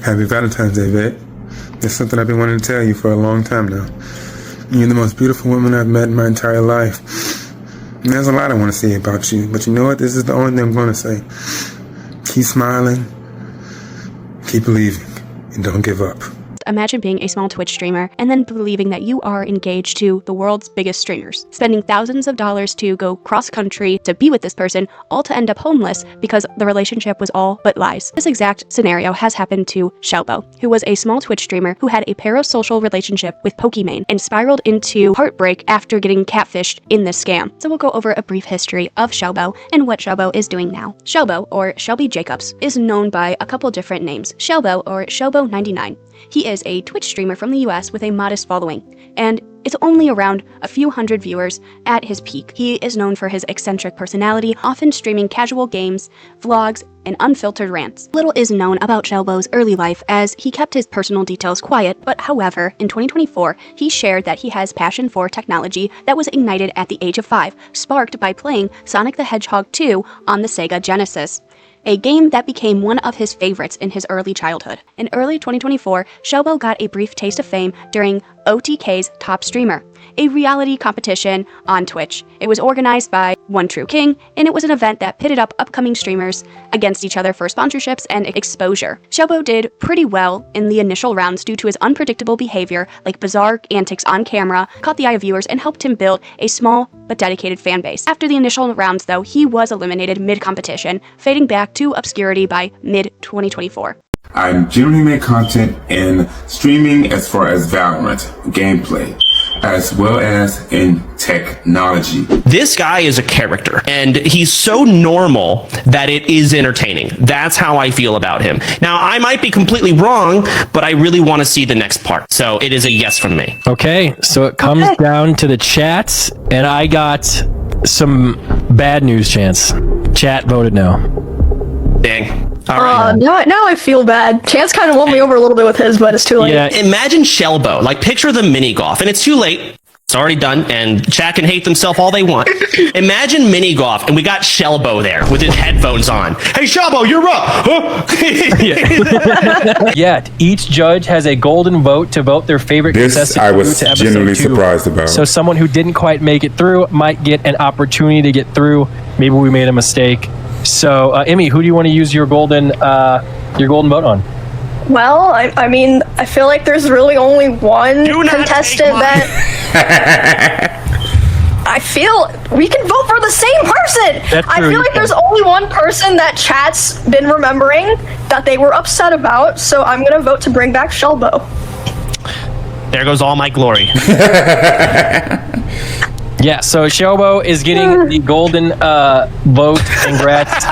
Happy Valentine's Day, babe. There's something I've been wanting to tell you for a long time now. You're the most beautiful woman I've met in my entire life. And there's a lot I want to say about you, but you know what? This is the only thing I'm going to say. Keep smiling, keep believing, and don't give up. Imagine being a small Twitch streamer and then believing that you are engaged to the world's biggest streamers, spending thousands of dollars to go cross-country to be with this person, all to end up homeless because the relationship was all but lies. This exact scenario has happened to Shelbo, who was a small Twitch streamer who had a parasocial relationship with Pokimane and spiraled into heartbreak after getting catfished in this scam. So we'll go over a brief history of Shelbo and what Shelbo is doing now. Shelbo, or Shelby Jacobs, is known by a couple different names. Shelbo, or Shelbo99. He is a Twitch streamer from the US with a modest following, and it's only around a few hundred viewers at his peak. He is known for his eccentric personality, often streaming casual games, vlogs, and unfiltered rants. Little is known about Shelbo's early life as he kept his personal details quiet, but however, in 2024, he shared that he has passion for technology that was ignited at the age of 5, sparked by playing Sonic the Hedgehog 2 on the Sega Genesis, a game that became one of his favorites in his early childhood. In early 2024, Shelbo got a brief taste of fame during OTK's Top Streamer, a reality competition on Twitch. It was organized by One True King, and it was an event that pitted up upcoming streamers against each other for sponsorships and exposure. Shelbo did pretty well in the initial rounds due to his unpredictable behavior, like bizarre antics on camera, caught the eye of viewers, and helped him build a small but dedicated fan base. After the initial rounds, though, he was eliminated mid-competition, fading back to obscurity by mid-2024. I generally make content in streaming as far as Valorant gameplay, as well as in technology. This guy is a character, and he's so normal that it is entertaining. That's how I feel about him. Now, I might be completely wrong, but I really want to see the next part. So it is a yes from me. Okay, so it comes down to the chats, and I got some bad news, Chance. Chat voted no. Dang. All right. Now I feel bad. Chance kind of won me over a little bit with his, but it's too late. Yeah. Imagine Shelbo, like picture the mini golf, and it's too late. It's already done, and chat can hate themselves all they want. Imagine mini golf, and we got Shelbo there with his headphones on. Hey, Shelbo, you're up. Yeah, each judge has a golden vote to vote their favorite contestant. I was to genuinely episode 2. surprised about. So someone who didn't quite make it through might get an opportunity to get through. Maybe we made a mistake. So, Emmy, who do you want to use your golden vote on? Well, I mean, I feel like there's really only one contestant that I feel we can vote for the same person. That's I true, feel like there's only one person that chat's been remembering that they were upset about, so I'm gonna vote to bring back Shelbo. There goes all my glory. Yeah, so Shelbo is getting the golden vote. Congrats.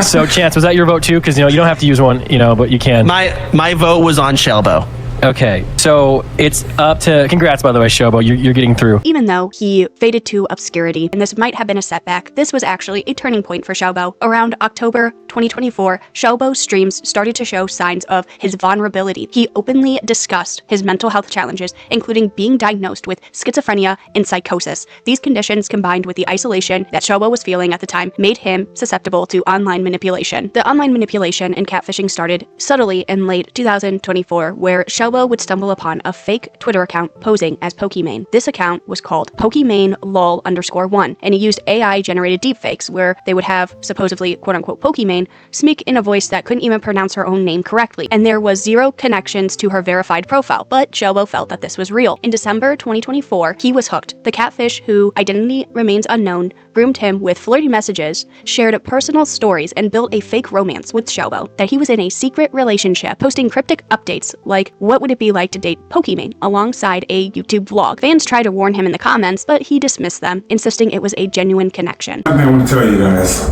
So, Chance, was that your vote too? Because you don't have to use one, but you can. My vote was on Shelbo. Okay, so it's up to... Congrats, by the way, Shelbo. You're getting through. Even though he faded to obscurity, and this might have been a setback, this was actually a turning point for Shelbo. Around October 2024, Shelbo's streams started to show signs of his vulnerability. He openly discussed his mental health challenges, including being diagnosed with schizophrenia and psychosis. These conditions, combined with the isolation that Shelbo was feeling at the time, made him susceptible to online manipulation. The online manipulation and catfishing started subtly in late 2024, where Shelbo would stumble upon a fake Twitter account posing as Pokimane. This account was called Pokimane lol_1, and he used AI-generated deepfakes where they would have supposedly quote-unquote Pokimane speak in a voice that couldn't even pronounce her own name correctly, and there was zero connections to her verified profile, but Shelbo felt that this was real. In December 2024, he was hooked. The catfish, who identity remains unknown, groomed him with flirty messages, shared personal stories, and built a fake romance with Shelbo that he was in a secret relationship, posting cryptic updates like, what would it be like to date Pokimane, alongside a YouTube vlog. Fans tried to warn him in the comments, but he dismissed them, insisting it was a genuine connection. I want to tell you guys,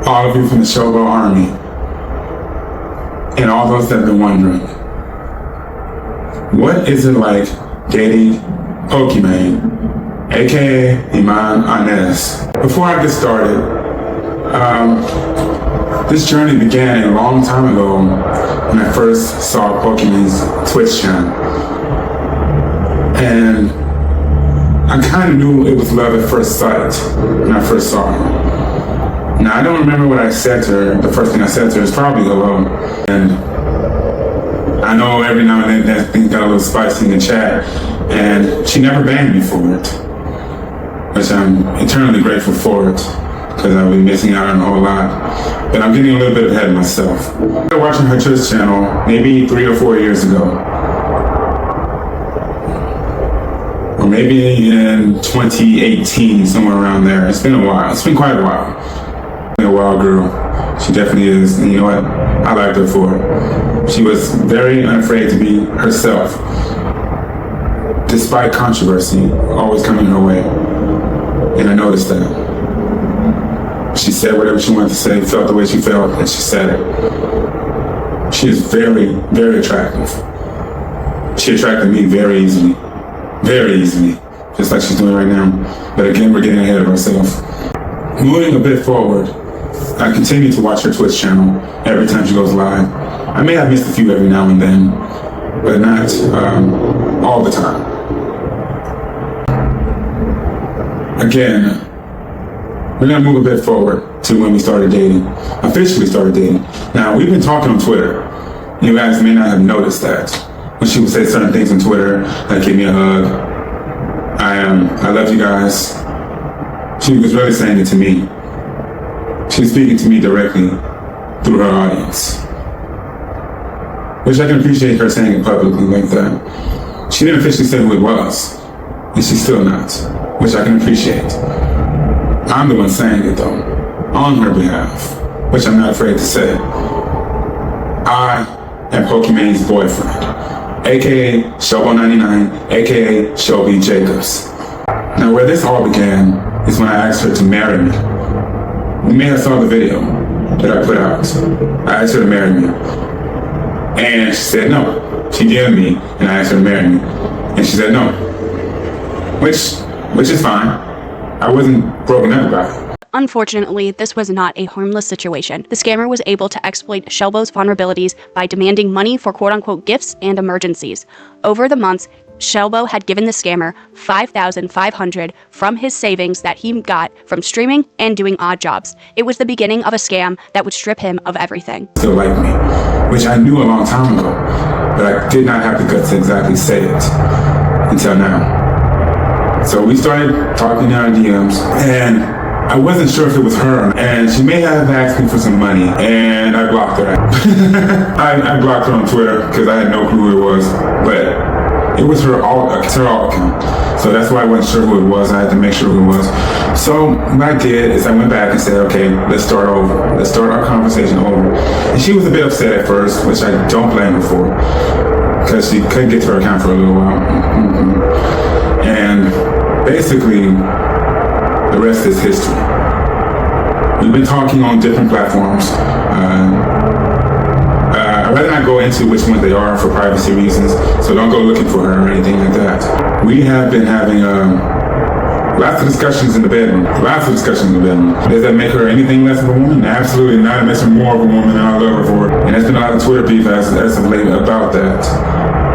all of you from the Shelbo Army, and all those that have been wondering, what is it like dating Pokimane, aka Iman Inez? Before I get started, this journey began a long time ago when I first saw Pokimane's Twitch channel. And I kind of knew it was love at first sight when I first saw him. Now, I don't remember what I said to her. The first thing I said to her is probably hello. And I know every now and then that things got a little spicy in the chat, and she never banned me for it, which I'm eternally grateful for it, because I've been missing out on a whole lot. But I'm getting a little bit ahead of myself. I started watching her Twitch channel maybe 3 or 4 years ago. Or maybe in 2018, somewhere around there. It's been a while. It's been quite a while. A wild girl. She definitely is. And you know what? I liked her for it. She was very unafraid to be herself, despite controversy always coming her way. And I noticed that. She said whatever she wanted to say, felt the way she felt, and she said it. She is very, very attractive. She attracted me very easily. Very easily. Just like she's doing right now. But again, we're getting ahead of ourselves. Moving a bit forward, I continue to watch her Twitch channel every time she goes live. I may have missed a few every now and then, but not all the time. Again, we're gonna move a bit forward to when we started dating, officially started dating. Now, we've been talking on Twitter. You guys may not have noticed that. When she would say certain things on Twitter, like give me a hug, I love you guys. She was really saying it to me. She's speaking to me directly through her audience. Which I can appreciate her saying it publicly like that. She didn't officially say who it was, and she's still not, which I can appreciate. I'm the one saying it though, on her behalf, which I'm not afraid to say. I am Pokimane's boyfriend, aka Shelbo99, aka Shelby Jacobs. Now where this all began is when I asked her to marry me. You may have saw the video that I put out. I asked her to marry me. And she said no. She DM'd me and I asked her to marry me. And she said no. Which is fine. I wasn't broken up about it. Unfortunately, this was not a harmless situation. The scammer was able to exploit Shelbo's vulnerabilities by demanding money for quote-unquote gifts and emergencies. Over the months, Shelbo had given the scammer $5,500 from his savings that he got from streaming and doing odd jobs. It was the beginning of a scam that would strip him of everything. Still like me, which I knew a long time ago, but I did not have the guts to exactly say it until now. So we started talking in our DMs, and I wasn't sure if it was her, and she may have asked me for some money, and I blocked her. I blocked her on Twitter because I had no clue who it was, but it was her alt account. So that's why I wasn't sure who it was. I had to make sure who it was. So what I did is I went back and said, okay, let's start over. Let's start our conversation over. And she was a bit upset at first, which I don't blame her for, because she couldn't get to her account for a little while. And basically, the rest is history. We've been talking on different platforms. I'd rather not go into which ones they are for privacy reasons, so don't go looking for her or anything like that. We have been having lots of discussions in the bedroom. Does that make her anything less of a woman? Absolutely not. It makes her more of a woman, and I love her for it. And there's been a lot of Twitter beef as of late about that.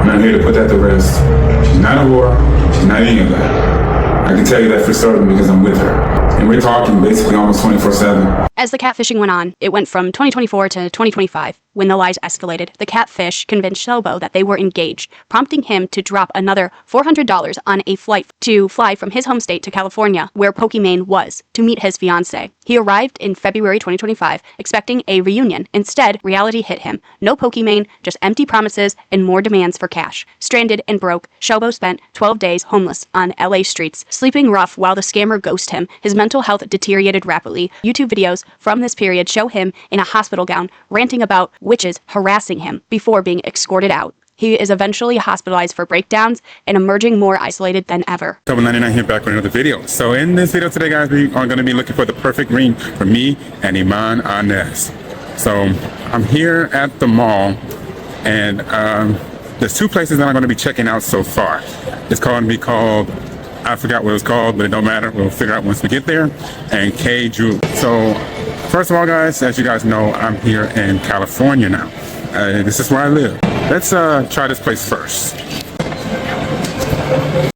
And I'm here to put that to rest. She's not a whore. She's not any of that. I can tell you that for certain because I'm with her. And we're talking basically almost 24/7. As the catfishing went on, it went from 2024 to 2025. When the lies escalated, the catfish convinced Shelbo that they were engaged, prompting him to drop another $400 on a flight to fly from his home state to California, where Pokimane was, to meet his fiancée. He arrived in February 2025, expecting a reunion. Instead, reality hit him. No Pokimane, just empty promises and more demands for cash. Stranded and broke, Shelbo spent 12 days homeless on LA streets, sleeping rough while the scammer ghosted him. His mental health deteriorated rapidly. YouTube videos from this period show him in a hospital gown, ranting about witches harassing him before being escorted out. He is eventually hospitalized for breakdowns and emerging more isolated than ever. Shelbo99 here back with another video. So in this video today, guys, we are going to be looking for the perfect ring for me and Iman Anez. So I'm here at the mall, and there's two places that I'm going to be checking out so far. It's going to be called, I forgot what it was called, but it don't matter. We'll figure out once we get there. And K Drew. So first of all, guys, as you guys know, I'm here in California now. This is where I live. Let's try this place first.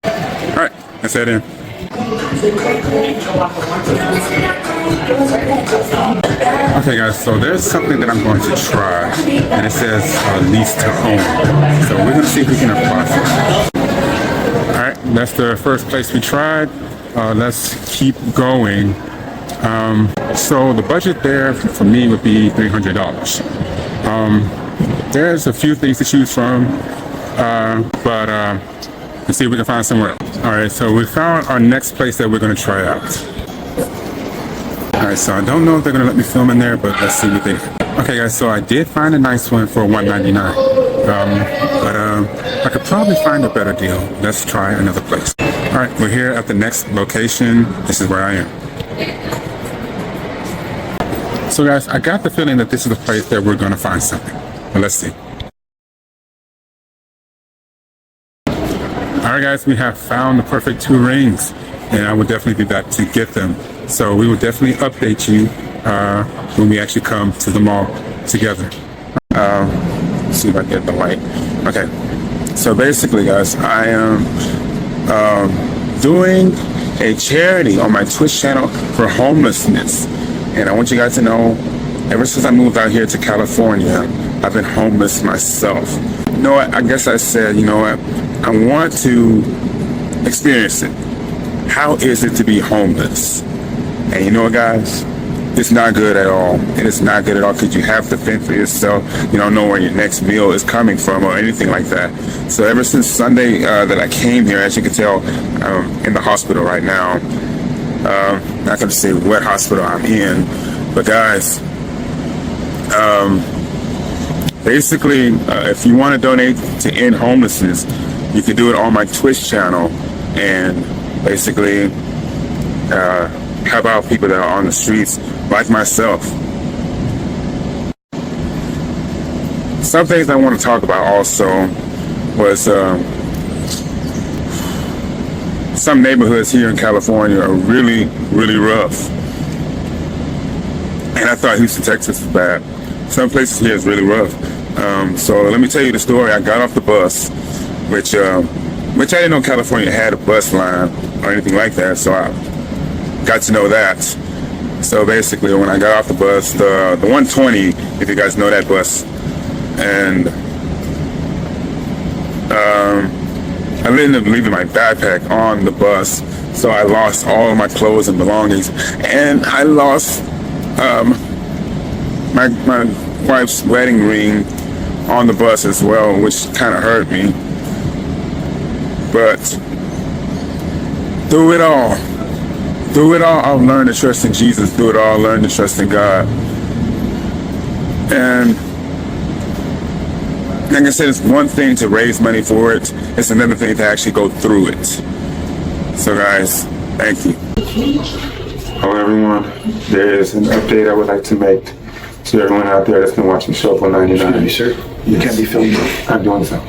All right, let's head in. Okay guys, so there's something that I'm going to try, and it says lease to own. So we're going to see if we can apply for it. Alright, that's the first place we tried. Let's keep going. So the budget there for me would be $300. There's a few things to choose from, but let's see if we can find somewhere else. Alright, so we found our next place that we're going to try out. Alright, so I don't know if they're going to let me film in there, but let's see what they do. Okay guys, so I did find a nice one for $199. But I could probably find a better deal. Let's try another place. Alright, we're here at the next location. This is where I am. So guys, I got the feeling that this is the place that we're going to find something. But let's see. Alright guys, we have found the perfect 2 rings. And I would definitely be back to get them. So we will definitely update you when we actually come to the mall together. Let's see if I get the light. Okay. So basically guys, I am doing a charity on my Twitch channel for homelessness. And I want you guys to know, ever since I moved out here to California, I've been homeless myself. You know what? I guess I said, you know what? I want to experience it. How is it to be homeless? And you know what, guys? It's not good at all. And it's not good at all because you have to fend for yourself. You don't know where your next meal is coming from or anything like that. So ever since Sunday that I came here, as you can tell, I'm in the hospital right now. Not going to say what hospital I'm in, but guys, basically, if you want to donate to end homelessness, you can do it on my Twitch channel and basically help out people that are on the streets like myself. Some things I want to talk about also was some neighborhoods here in California are really, really rough. And I thought Houston, Texas was bad. Some places here is really rough. So let me tell you the story. I got off the bus, which I didn't know California had a bus line or anything like that. So I got to know that. So basically, when I got off the bus, the 120, if you guys know that bus, and I ended up leaving my backpack on the bus, so I lost all of my clothes and belongings, and I lost my wife's wedding ring on the bus as well, which kind of hurt me. But through it all, I've learned to trust in Jesus. Through it all, I learned to trust in God. And like I said, it's one thing to raise money for it. It's another thing to actually go through it. So guys, thank you. Hello everyone. There is an update I would like to make to everyone out there that's been watching Shelbo 99. Excuse me, sir. You can't be filmed. I'm doing so.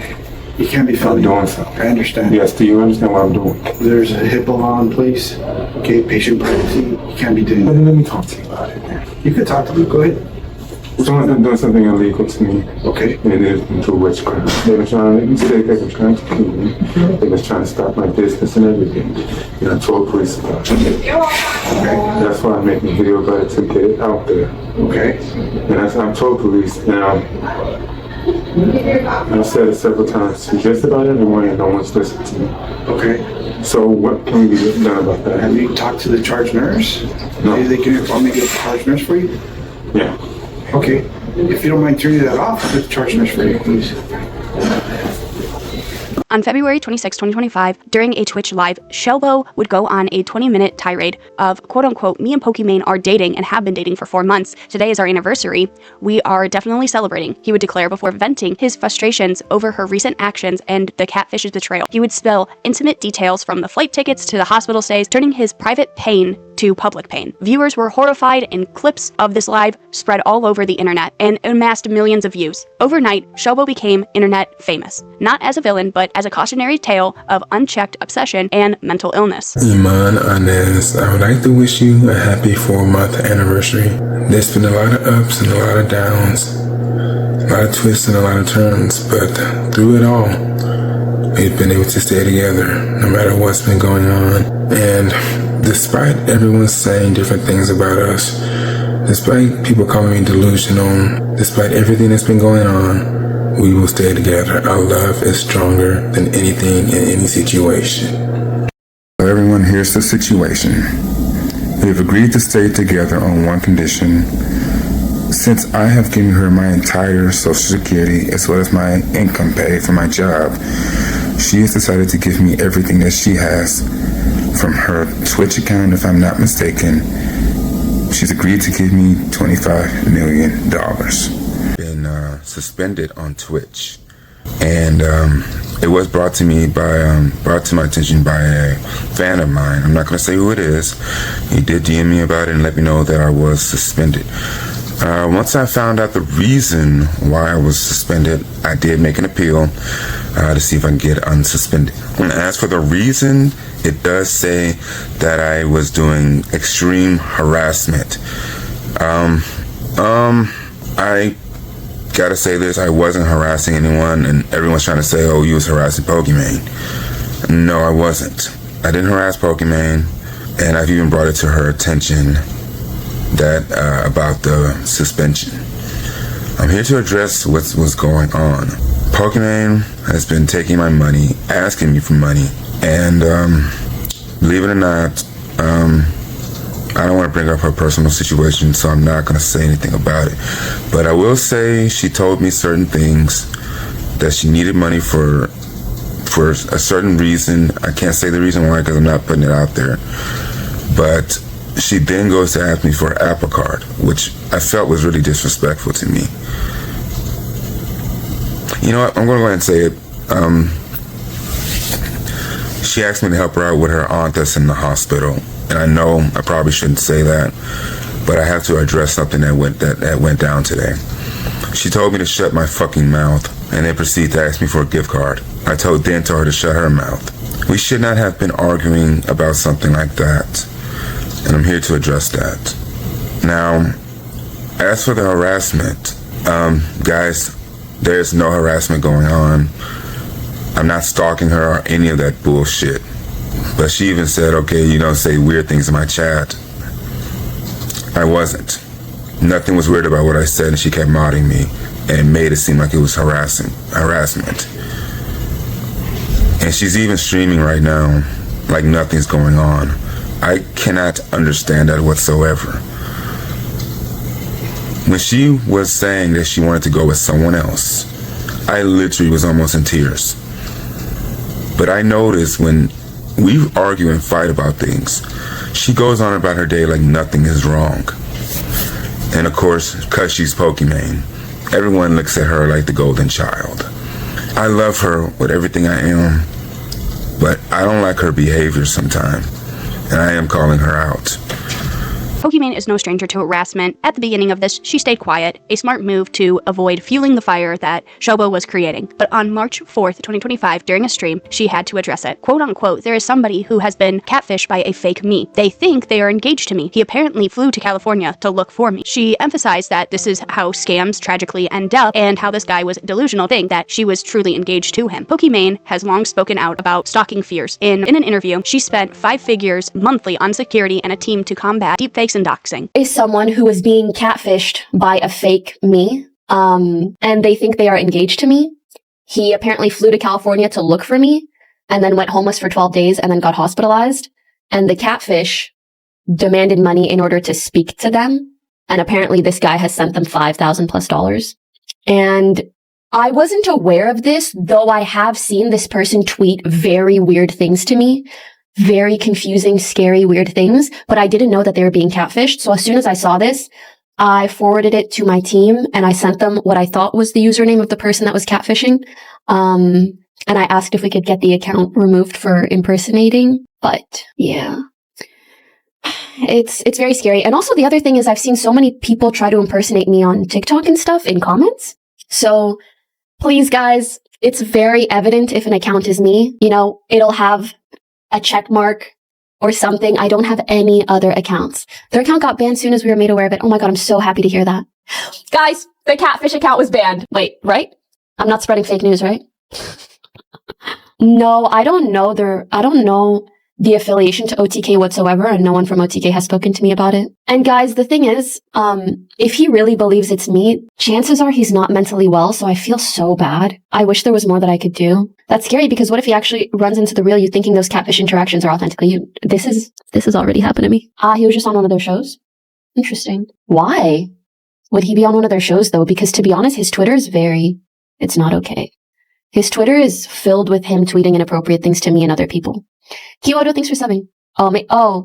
You can't be filmed. I'm doing so. I understand. Yes, do you understand what I'm doing? There's a HIPAA law in place. Okay, patient privacy. You can't be doing that. Let me talk to you about it, man. You can talk to me. Go ahead. Someone's been doing something illegal to me. Okay. And it is into witchcraft. They've been trying to make me sick. They've been trying to kill me. They've been trying to stop my business and everything. And I told police about it. Okay. That's why I'm making a video about it to get it out there. Okay. And I told police. Now, I've said it several times to just about everyone, and no one's listened to me. Okay. So what can we be done about that? Have you talked to the charge nurse? No. Maybe they can call me a charge nurse for you? Yeah. Okay. If you don't mind turning that off, I'll get the charge nurse for you, please. On February 26, 2025, during a Twitch live, Shelbo would go on a 20-minute tirade of, quote-unquote, me and Pokimane are dating and have been dating for 4 months. Today is our anniversary. We are definitely celebrating, he would declare before venting his frustrations over her recent actions and the Catfish's betrayal. He would spill intimate details from the flight tickets to the hospital stays, turning his private pain to public pain. Viewers were horrified, and clips of this live spread all over the internet and amassed millions of views. Overnight, Shelbo became internet famous, not as a villain, but as a cautionary tale of unchecked obsession and mental illness. Iman Anez, I would like to wish you a happy 4-month anniversary. There's been a lot of ups and a lot of downs, a lot of twists and a lot of turns, but through it all, we've been able to stay together no matter what's been going on. And Despite everyone saying different things about us, despite people calling me delusional, despite everything that's been going on, we will stay together. Our love is stronger than anything in any situation. So everyone, here's the situation. We have agreed to stay together on one condition. Since I have given her my entire Social Security as well as my income pay for my job, she has decided to give me everything that she has from her Twitch account, if I'm not mistaken. She's agreed to give me $25 million. Been suspended on Twitch, and it was brought to my attention by a fan of mine. I'm not going to say who it is. He did DM me about it and let me know that I was suspended. Once I found out the reason why I was suspended, I did make an appeal to see if I can get unsuspended. And as for the reason, it does say that I was doing extreme harassment. I gotta say this, I wasn't harassing anyone, and everyone's trying to say, oh, you was harassing Pokimane. No, I wasn't. I didn't harass Pokimane, and I've even brought it to her attention that about the suspension. I'm here to address what's going on. Pokimane has been taking my money, asking me for money, and believe it or not, I don't want to bring up her personal situation, so I'm not going to say anything about it. But I will say she told me certain things, that she needed money for a certain reason. I can't say the reason why because I'm not putting it out there. But she then goes to ask me for an Apple Card, which I felt was really disrespectful to me. You know what? I'm going to go ahead and say it. She asked me to help her out with her aunt that's in the hospital. And I know I probably shouldn't say that, but I have to address something that went down today. She told me to shut my fucking mouth and then proceeded to ask me for a gift card. I told her to shut her mouth. We should not have been arguing about something like that. And I'm here to address that. Now, as for the harassment, guys, there's no harassment going on. I'm not stalking her or any of that bullshit. But she even said, okay, you don't say weird things in my chat. I wasn't. Nothing was weird about what I said, and she kept modding me and made it seem like it was harassment. And she's even streaming right now like nothing's going on. I cannot understand that whatsoever. When she was saying that she wanted to go with someone else, I literally was almost in tears. But I noticed when we argue and fight about things, she goes on about her day like nothing is wrong. And of course, because she's Pokimane, everyone looks at her like the golden child. I love her with everything I am, but I don't like her behavior sometimes, and I am calling her out. Pokimane is no stranger to harassment. At the beginning of this, she stayed quiet, a smart move to avoid fueling the fire that Shelbo was creating. But on March 4th, 2025, during a stream, she had to address it. Quote unquote, there is somebody who has been catfished by a fake me. They think they are engaged to me. He apparently flew to California to look for me. She emphasized that this is how scams tragically end up and how this guy was delusional, think that she was truly engaged to him. Pokimane has long spoken out about stalking fears. In an interview, she spent 5 figures monthly on security and a team to combat deepfakes and doxing. Is someone who is being catfished by a fake me, and they think they are engaged to me. He apparently flew to California to look for me, and then went homeless for 12 days and then got hospitalized. And the catfish demanded money in order to speak to them. And apparently this guy has sent them $5,000+. And I wasn't aware of this, though I have seen this person tweet very weird things to me. Very confusing, scary, weird things, but I didn't know that they were being catfished. So as soon as I saw this, I forwarded it to my team and I sent them what I thought was the username of the person that was catfishing. And I asked if we could get the account removed for impersonating, but yeah. It's very scary. And also the other thing is I've seen so many people try to impersonate me on TikTok and stuff in comments. So please guys, it's very evident if an account is me, you know, it'll have a check mark or something. I don't have any other accounts. Their account got banned soon as we were made aware of it. Oh my God, I'm so happy to hear that. Guys, the catfish account was banned. Wait, right? I'm not spreading fake news, right? No, I don't know the affiliation to OTK whatsoever, and no one from OTK has spoken to me about it. And guys, the thing is, if he really believes it's me, chances are he's not mentally well, so I feel so bad. I wish there was more that I could do. That's scary because what if he actually runs into the real you thinking those catfish interactions are authentically you? This has already happened to me. He was just on one of their shows? Interesting. Why would he be on one of their shows though? Because to be honest, his Twitter is it's not okay. His Twitter is filled with him tweeting inappropriate things to me and other people. Kiwodo, thanks for subbing.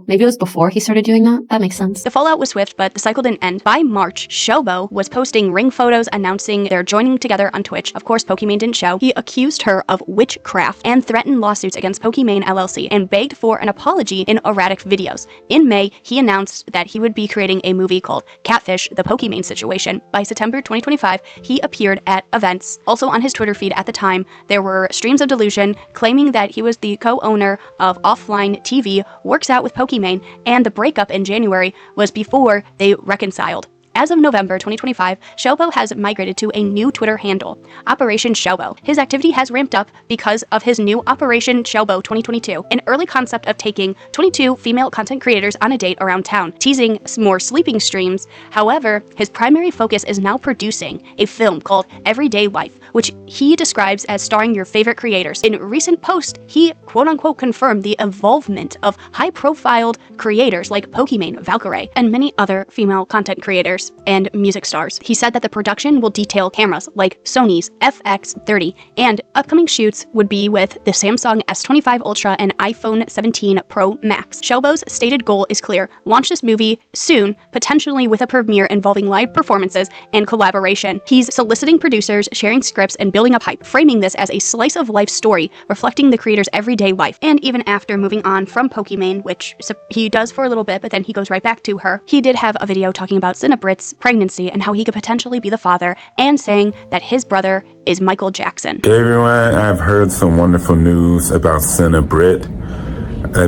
Maybe it was before he started doing that? That makes sense. The fallout was swift, but the cycle didn't end. By March, Shelbo was posting ring photos announcing they're joining together on Twitch. Of course, Pokimane didn't show. He accused her of witchcraft and threatened lawsuits against Pokimane LLC and begged for an apology in erratic videos. In May, he announced that he would be creating a movie called Catfish, the Pokimane Situation. By September 2025, he appeared at events. Also on his Twitter feed at the time, there were streams of Delusion claiming that he was the co-owner of Offline TV, works out with Pokimane, and the breakup in January was before they reconciled. As of November 2025, Shelbo has migrated to a new Twitter handle, Operation Shelbo. His activity has ramped up because of his new Operation Shelbo 2022, an early concept of taking 22 female content creators on a date around town, teasing more sleeping streams. However, his primary focus is now producing a film called Everyday Life, which he describes as starring your favorite creators. In a recent post, he quote-unquote confirmed the involvement of high-profiled creators like Pokimane, Valkyrae, and many other female content creators and music stars. He said that the production will detail cameras like Sony's FX30, and upcoming shoots would be with the Samsung S25 Ultra and iPhone 17 Pro Max. Shelbo's stated goal is clear: launch this movie soon, potentially with a premiere involving live performances and collaboration. He's soliciting producers, sharing scripts, and building up hype, framing this as a slice of life story reflecting the creator's everyday life. And even after moving on from Pokimane, which he does for a little bit, but then he goes right back to her, he did have a video talking about Cinnabrit's pregnancy and how he could potentially be the father, and saying that his brother is Michael Jackson. Hey everyone, I've heard some wonderful news about Cinnabrit.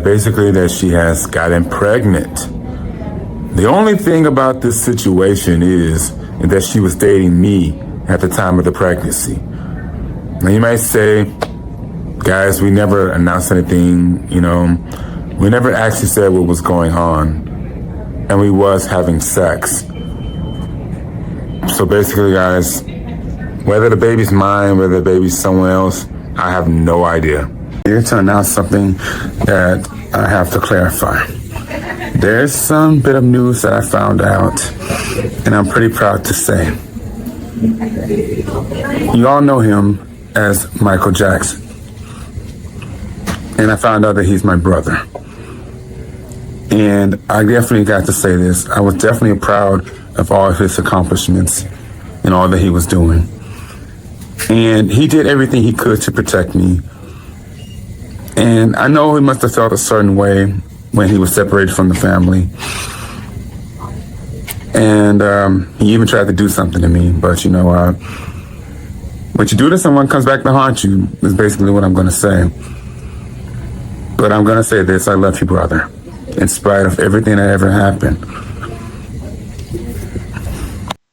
Basically that she has gotten pregnant. The only thing about this situation is that she was dating me at the time of the pregnancy. Now you might say, guys, we never announced anything, we never actually said what was going on, and we was having sex. So basically, guys, whether the baby's mine, whether the baby's someone else, I have no idea. Here to announce something that I have to clarify. There's some bit of news that I found out, and I'm pretty proud to say. You all know him as Michael Jackson. And I found out that he's my brother. And I definitely got to say this. I was definitely proud of all of his accomplishments and all that he was doing. And he did everything he could to protect me. And I know he must have felt a certain way when he was separated from the family. And he even tried to do something to me. But what you do to someone comes back to haunt you, is basically what I'm going to say. But I'm going to say this: I love you, brother, in spite of everything that ever happened.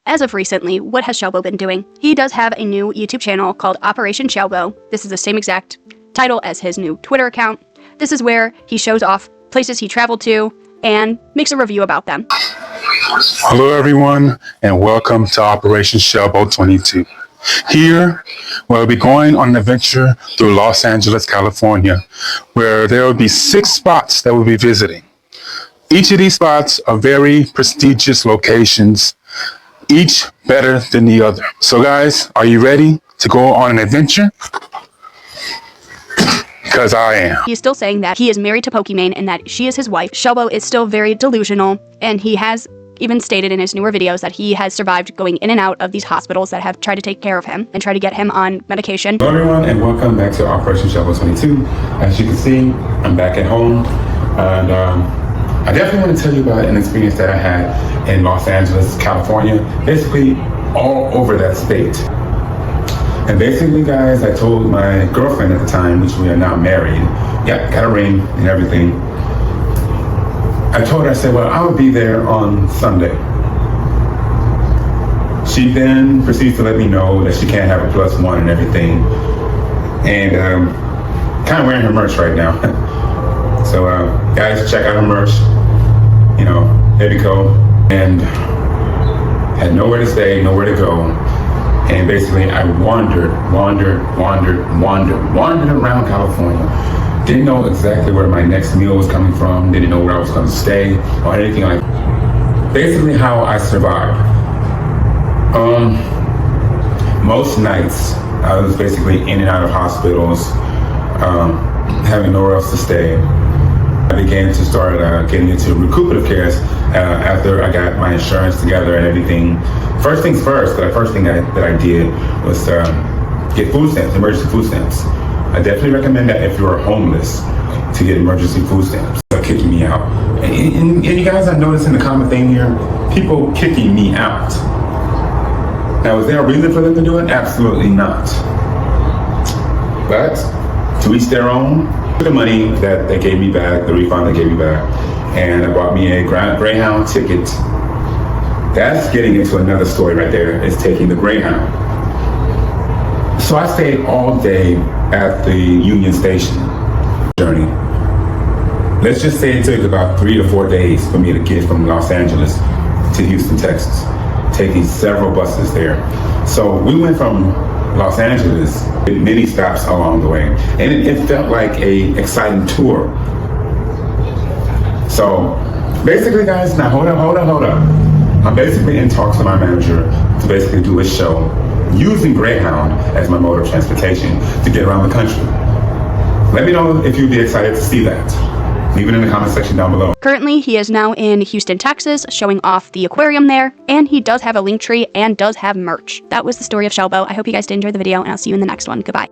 As of recently, what has Shelbo been doing? He does have a new YouTube channel called Operation Shelbo. This is the same exact title as his new Twitter account. This is where he shows off places he traveled to and makes a review about them. Hello everyone, and welcome to Operation Shelbo 22. Here, we'll be going on an adventure through Los Angeles, California, where there will be 6 spots that we'll be visiting. Each of these spots are very prestigious locations, each better than the other. So guys, are you ready to go on an adventure? Because I am. He is still saying that he is married to Pokimane and that she is his wife. Shelbo is still very delusional, and he has even stated in his newer videos that he has survived going in and out of these hospitals that have tried to take care of him and try to get him on medication. Hello everyone, and welcome back to Operation Shelbo 22. As you can see, I'm back at home, and I definitely want to tell you about an experience that I had in Los Angeles, California, basically all over that state. And basically, guys, I told my girlfriend at the time, which we are now married, got a ring and everything. I told her, I said, well, I will be there on Sunday. She then proceeds to let me know that she can't have a +1 and everything. And kind of wearing her merch right now. So guys, check out her merch. You know, heavy coat, and had nowhere to stay, nowhere to go. And basically I wandered around California. Didn't know exactly where my next meal was coming from, didn't know where I was gonna stay or anything like that. Basically how I survived. Most nights I was basically in and out of hospitals, having nowhere else to stay. I began to start getting into recuperative care after I got my insurance together and everything. First things first, the first thing that I did was get food stamps, emergency food stamps. I definitely recommend that if you're homeless to get emergency food stamps. They're kicking me out. And you guys, I'm noticing the common thing here, people kicking me out. Now, is there a reason for them to do it? Absolutely not. But to each their own. The money that they gave me back, the refund they gave me back, and I bought me a Greyhound ticket. That's getting into another story right there, is taking the Greyhound. So I stayed all day at the Union Station journey. Let's just say it took about 3 to 4 days for me to get from Los Angeles to Houston, Texas, taking several buses there. So we went from Los Angeles with many stops along the way, and it felt like a exciting tour. So basically, guys, now hold up. I'm basically in talks with my manager to basically do a show using Greyhound as my mode of transportation to get around the country. Let me know if you'd be excited to see that. Leave it in the comment section down below. Currently, he is now in Houston, Texas, showing off the aquarium there, and he does have a link tree and does have merch. That was the story of Shelbo. I hope you guys did enjoy the video, and I'll see you in the next one. Goodbye.